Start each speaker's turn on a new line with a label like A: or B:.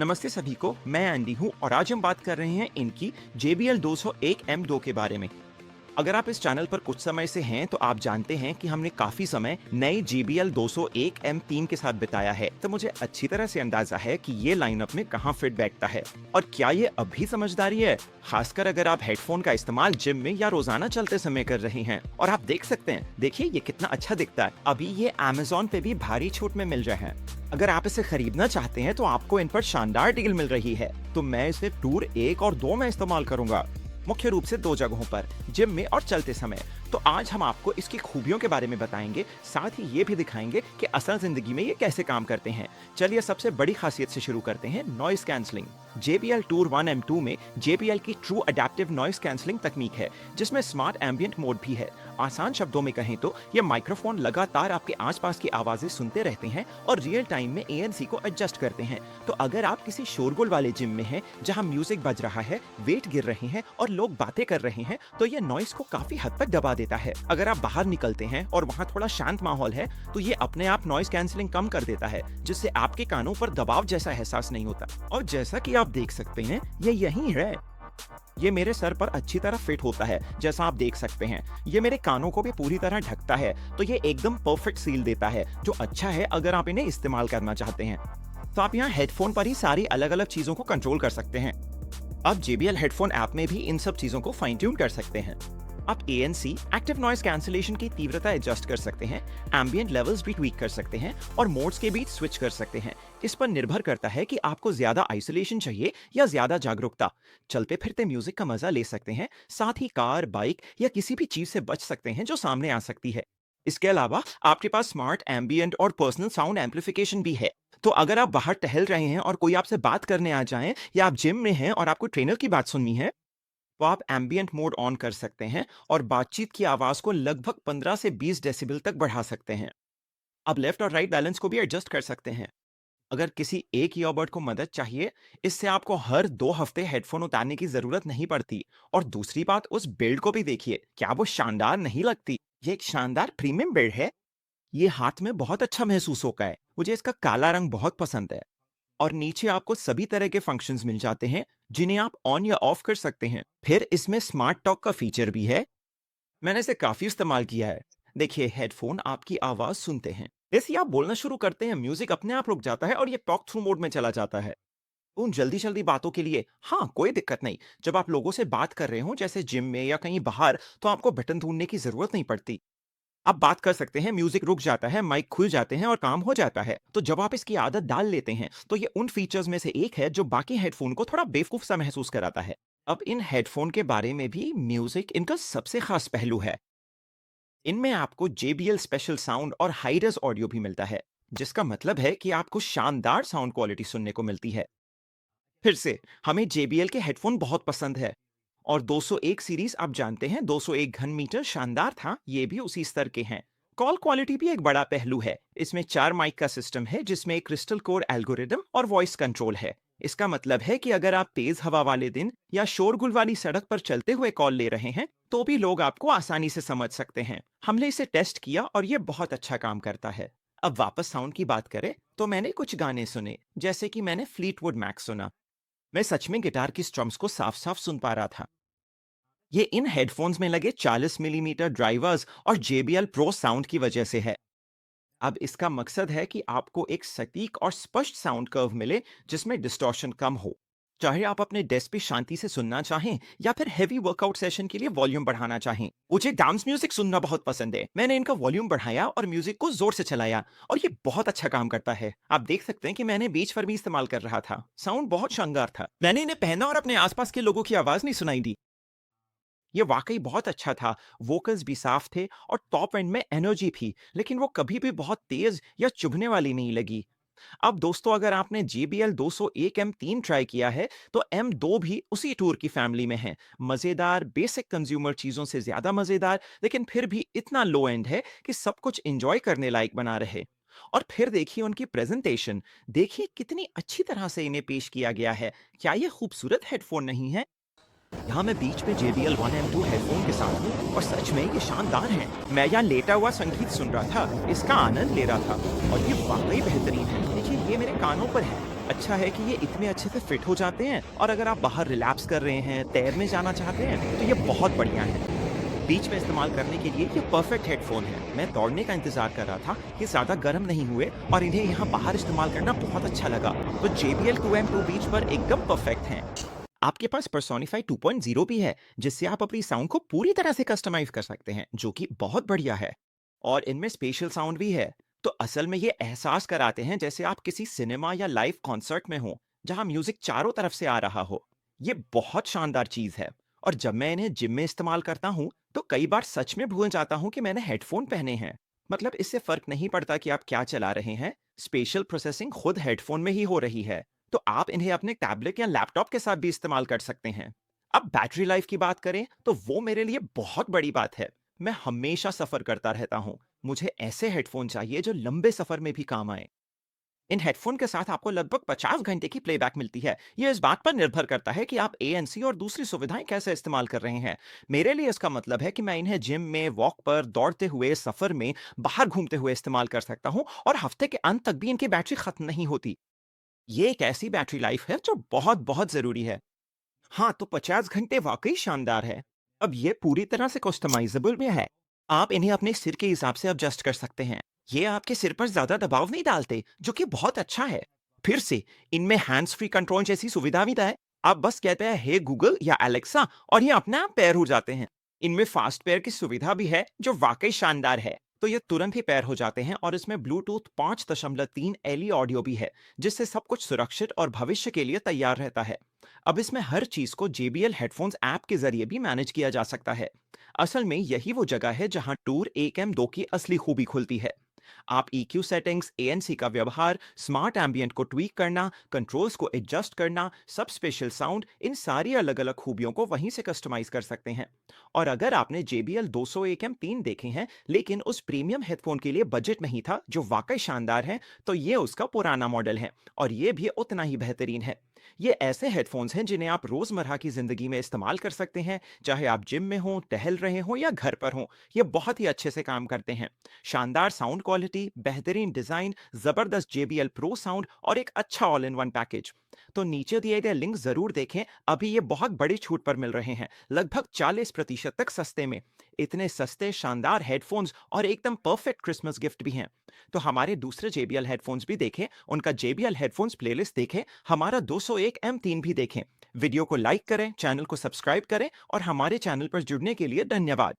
A: नमस्ते सभी को, मैं एंडी हूँ और आज हम बात कर रहे हैं इनकी JBL 201M2 के बारे में। अगर आप इस चैनल पर कुछ समय से हैं तो आप जानते हैं कि हमने काफी समय नई JBL 201M3 के साथ बिताया है, तो मुझे अच्छी तरह से अंदाजा है कि ये लाइनअप में कहाँ फिट बैठता है और क्या ये अब भी समझदारी है, खासकर अगर आप हेडफोन का इस्तेमाल जिम में या रोजाना चलते समय कर रहे हैं। और आप देख सकते हैं, देखिए ये कितना अच्छा दिखता है। अभी ये Amazon पे भी भारी छूट में मिल रहे हैं। अगर आप इसे खरीदना चाहते हैं तो आपको इन पर शानदार डील मिल रही है, तो मैं इसे टूर 1 और 2 में इस्तेमाल करूंगा, मुख्य रूप से 2 जगहों पर, जिम में और चलते समय। तो आज हम आपको इसकी खूबियों के बारे में बताएंगे, साथ ही ये भी दिखाएंगे कि असल जिंदगी में ये कैसे काम करते हैं। चलिए सबसे बड़ी खासियत से शुरू करते हैं, noise cancelling. JBL tour 1M2 में JBL की ट्रू अडेप्टिव नॉइस कैंसलिंग तकनीक है, जिसमें स्मार्ट एम्बियंट मोड भी है। आसान शब्दों में कहें तो ये माइक्रोफोन लगातार आपके आसपास की आवाजें सुनते रहते हैं और रियल टाइम में ANC को एडजस्ट करते हैं। तो अगर आप किसी शोरगुल वाले जिम में हैं, जहां म्यूजिक बज रहा है, वेट गिर रहे हैं और लोग बातें कर रहे हैं, तो ये नॉइस को काफी हद तक दबा देता है। अगर आप बाहर निकलते हैं और वहां थोड़ा शांत माहौल है, तो ये अपने आप नॉइस कैंसलिंग कम कर देता है, जिससे आपके कानों पर दबाव जैसा एहसास नहीं होता। और जैसा कि आप देख सकते हैं, ये यही है। ये मेरे सर पर अच्छी तरह फिट होता है, जैसा आप देख सकते हैं। ये मेरे कानों को भी पूरी तरह ढकता है, तो ये एकदम परफेक्ट सील देता है, जो अच्छा है अगर आप इन्हें इस्तेमाल करना चाहते हैं। तो आप यहाँ हेडफोन पर ही सारी अलग अलग चीजों को कंट्रोल कर सकते हैं। आप JBL हेडफोन ऐप में भी इन सब चीजों को फाइन ट्यून कर सकते हैं। आप ANC एक्टिव नॉइस कैंसलेशन की तीव्रता एडजस्ट कर सकते हैं, एम्बिएंट लेवल्स भी ट्वीक कर सकते हैं और मोड्स के बीच स्विच कर सकते हैं। इस पर निर्भर करता है कि आपको ज्यादा आइसोलेशन चाहिए या ज्यादा जागरूकता। चलते फिरते म्यूजिक का मजा ले सकते हैं, साथ ही कार, बाइक या किसी भी चीज से बच सकते हैं जो सामने आ सकती है। इसके अलावा आपके पास स्मार्ट एम्बिएंट और पर्सनल साउंड एम्पलीफिकेशन भी है। तो अगर आप बाहर टहल रहे हैं और कोई आपसे बात करने आ जाए, या आप जिम में हैं और आपको ट्रेनर की बात सुननी है, तो आप एम्बिएंट मोड ऑन कर सकते हैं और बातचीत की आवाज को लगभग 15 से 20 डेसिबल तक बढ़ा सकते हैं। आप लेफ्ट और राइट बैलेंस को भी एडजस्ट कर सकते हैं। अगर किसी एक ईयरबड को मदद चाहिए, इससे आपको हर 2 हफ्ते हेडफोन उतारने की जरूरत नहीं पड़ती। और दूसरी बात, उस बिल्ड को भी देखिए, क्या वो शानदार नहीं लगती? ये एक शानदार प्रीमियम बिल्ड है। ये हाथ में बहुत अच्छा महसूस होता है। मुझे इसका काला रंग बहुत पसंद है। और नीचे आपको सभी तरह के फंक्शंस मिल जाते हैं, जिन्हें आप ऑन या ऑफ कर सकते हैं। फिर इसमें स्मार्ट टॉक का फीचर भी है। मैंने इसे काफी इस्तेमाल किया है। देखिए, हेडफोन आपकी आवाज सुनते हैं, जैसे ही आप बोलना शुरू करते हैं, म्यूजिक अपने आप रुक जाता है और ये टॉक थ्रू मोड में चला जाता है। उन जल्दी जल्दी बातों के लिए हाँ, कोई दिक्कत नहीं। जब आप लोगों से बात कर रहे हो, जैसे जिम में या कहीं बाहर, तो आपको बटन ढूंढने की जरूरत नहीं पड़ती। आप बात कर सकते हैं, म्यूजिक रुक जाता है, माइक खुल जाते हैं और काम हो जाता है। तो जब आप इसकी आदत डाल लेते हैं, तो ये उन फीचर्स में से एक है जो बाकी हेडफोन को थोड़ा बेवकूफ सा महसूस कराता है। अब इन हेडफोन के बारे में भी, म्यूजिक इनका सबसे खास पहलू है। इनमें आपको JBL स्पेशल साउंड और हाई रेज ऑडियो भी मिलता है, जिसका मतलब है कि आपको शानदार साउंड क्वालिटी सुनने को मिलती है। फिर से, हमें JBL के हेडफोन बहुत पसंद है और 201 सीरीज, आप जानते हैं 201 घन मीटर शानदार था, ये भी उसी स्तर के हैं। कॉल क्वालिटी भी एक बड़ा पहलू है। इसमें 4 माइक का सिस्टम है, जिसमें एक क्रिस्टल कोर एल्गोरिदम और वॉइस कंट्रोल है। इसका मतलब है कि अगर आप तेज हवा वाले दिन या शोरगुल वाली सड़क पर चलते हुए कॉल ले रहे हैं, तो भी लोग आपको आसानी से समझ सकते हैं। हमने इसे टेस्ट किया और ये बहुत अच्छा काम करता है। अब वापस साउंड की बात करें, तो मैंने कुछ गाने सुने, जैसे कि मैंने फ्लीटवुड मैक सुना। मैं सच में गिटार की स्ट्रम्स को साफ साफ सुन पा रहा था। ये इन हेडफोन्स में लगे 40 मिलीमीटर ड्राइवर्स और JBL प्रो साउंड की वजह से है। अब इसका मकसद है कि आपको एक सटीक और स्पष्ट साउंड कर्व मिले, जिसमें डिस्टॉर्शन कम हो। चाहे आप अपने डेस्क पे शांति से सुनना चाहें या फिर हेवी वर्कआउट सेशन के लिए वॉल्यूम बढ़ाना चाहें। मुझे डांस म्यूजिक सुनना बहुत पसंद है। मैंने इनका वॉल्यूम बढ़ाया और म्यूजिक को जोर से चलाया, और ये बहुत अच्छा काम करता है। आप देख सकते हैं कि मैंने बीच पर भी इस्तेमाल कर रहा था। साउंड बहुत शानदार था। मैंने इन्हें पहना और अपने आसपास के लोगों की आवाज नहीं सुनाई दी। ये वाकई बहुत अच्छा था। वोकल्स भी साफ थे और टॉप एंड में एनर्जी थी, लेकिन वो कभी भी बहुत तेज या चुभने वाली नहीं लगी। अब दोस्तों, अगर आपने JBL 201M3 ट्राई किया है, तो M2 भी उसी टूर की फैमिली में है। मजेदार, बेसिक कंज्यूमर चीजों से ज्यादा मजेदार, लेकिन फिर भी इतना लो एंड है कि सब कुछ एंजॉय करने लायक बना रहे। और फिर देखिए उनकी प्रेजेंटेशन, देखिए कितनी अच्छी तरह से इन्हें पेश किया गया है। क्या ये खूबसूरत हेडफोन नहीं है? यहाँ मैं बीच में JBL 1M2 हेडफोन के साथ हूँ और सच में ये शानदार हैं। मैं यहाँ लेटा हुआ संगीत सुन रहा था, इसका आनंद ले रहा था और ये वाकई बेहतरीन है। देखिए, ये मेरे कानों पर है अच्छा है कि ये इतने अच्छे से फिट हो जाते हैं और अगर आप बाहर रिलैक्स कर रहे हैं, तैरने जाना चाहते हैं, तो ये बहुत बढ़िया है। बीच में इस्तेमाल करने के लिए ये परफेक्ट हेडफोन है। मैं दौड़ने का इंतजार कर रहा था, ये ज़्यादा गर्म नहीं हुए और इन्हें यहाँ बाहर इस्तेमाल करना बहुत अच्छा लगा। तो JBL 2M2 बीच पर एकदम परफेक्ट हैं। आपके पास पर्सोनिफाई 2.0 भी है, जिससे आप अपनी साउंड को पूरी तरह से कस्टमाइज कर सकते हैं, जो कि बहुत बढ़िया है। और इनमें स्पेशल साउंड भी है, तो असल में ये एहसास कराते हैं जैसे आप किसी सिनेमा या लाइव कॉन्सर्ट में हो, जहां म्यूजिक चारों तरफ से आ रहा हो। ये बहुत शानदार चीज है। और जब मैं इन्हें जिम में इस्तेमाल करता हूँ, तो कई बार सच में भूल जाता हूँ कि मैंने हेडफोन पहने हैं। मतलब इससे फर्क नहीं पड़ता कि आप क्या चला रहे हैं, स्पेशल प्रोसेसिंग खुद हेडफोन में ही हो रही है। तो आप इन्हें अपने टैबलेट या लैपटॉप के साथ भी इस्तेमाल कर सकते हैं। अब बैटरी लाइफ की बात करें तो वो मेरे लिए बहुत बड़ी बात है। मैं हमेशा सफर करता रहता हूँ। मुझे ऐसे हेडफोन चाहिए जो लंबे सफर में भी काम आए। इन हेडफोन के साथ आपको लगभग 50 घंटे की प्लेबैक मिलती है। ये इस बात पर निर्भर करता है कि आप ANC और दूसरी सुविधाएं कैसे इस्तेमाल कर रहे हैं। मेरे लिए इसका मतलब है कि मैं इन्हें जिम में, वॉक पर, दौड़ते हुए, सफर में, बाहर घूमते हुए इस्तेमाल कर सकता हूँ और हफ्ते के अंत तक भी इनकी बैटरी खत्म नहीं होती। ये एक ऐसी बैटरी लाइफ है जो बहुत बहुत जरूरी है। हाँ, तो 50 घंटे वाकई शानदार है। अब ये पूरी तरह से कस्टमाइजेबल भी है। आप इन्हें अपने सिर के हिसाब से एडजस्ट कर सकते हैं। ये आपके सिर पर ज्यादा दबाव नहीं डालते, जो कि बहुत अच्छा है। फिर से, इनमें हैंड्स फ्री कंट्रोल जैसी सुविधा भी है। आप बस कहते हैं हे गूगल या एलेक्सा और ये अपने आप पेयर हो जाते हैं। इनमें फास्ट पेयर की सुविधा भी है, जो वाकई शानदार है। तो ये तुरंत ही पेयर हो जाते हैं और इसमें ब्लूटूथ 5.3 LE ऑडियो भी है, जिससे सब कुछ सुरक्षित और भविष्य के लिए तैयार रहता है। अब इसमें हर चीज को JBL हेडफोन्स ऐप के जरिए भी मैनेज किया जा सकता है। असल में यही वो जगह है जहां टूर 1M2 की असली खूबी खुलती है। आप EQ सेटिंग्स, ANC का व्यवहार, स्मार्ट एम्बियंट को ट्वीक करना, कंट्रोल्स को एडजस्ट करना, सब स्पेशल साउंड, इन सारी अलग अलग खूबियों को वहीं से कस्टमाइज कर सकते हैं। और अगर आपने JBL 201M3 देखे हैं लेकिन उस प्रीमियम हेडफोन के लिए बजट में ही था, जो वाकई शानदार है, तो ये उसका पुराना मॉडल है और ये भी उतना ही बेहतरीन है। ये ऐसे हेडफोन्स हैं जिन्हें आप रोजमर्रा की जिंदगी में इस्तेमाल कर सकते हैं, चाहे आप जिम में हों, टहल रहे हों या घर पर हों। ये बहुत ही अच्छे से काम करते हैं। शानदार साउंड क्वालिटी, बेहतरीन डिजाइन, जबरदस्त JBL प्रो साउंड और एक अच्छा ऑल इन वन पैकेज। तो नीचे दिए गए लिंक जरूर देखें। अभी ये बहुत बड़ी छूट पर मिल रहे हैं, लगभग 40% तक सस्ते में। इतने सस्ते शानदार हेडफोन्स और एकदम परफेक्ट क्रिसमस गिफ्ट भी हैं। तो हमारे दूसरे JBL हेडफोन्स भी देखें, उनका JBL हेडफोन्स प्लेलिस्ट देखें, हमारा 201M3 भी देखें। वीडियो को लाइक करें, चैनल को सब्सक्राइब करें और हमारे चैनल पर जुड़ने के लिए धन्यवाद।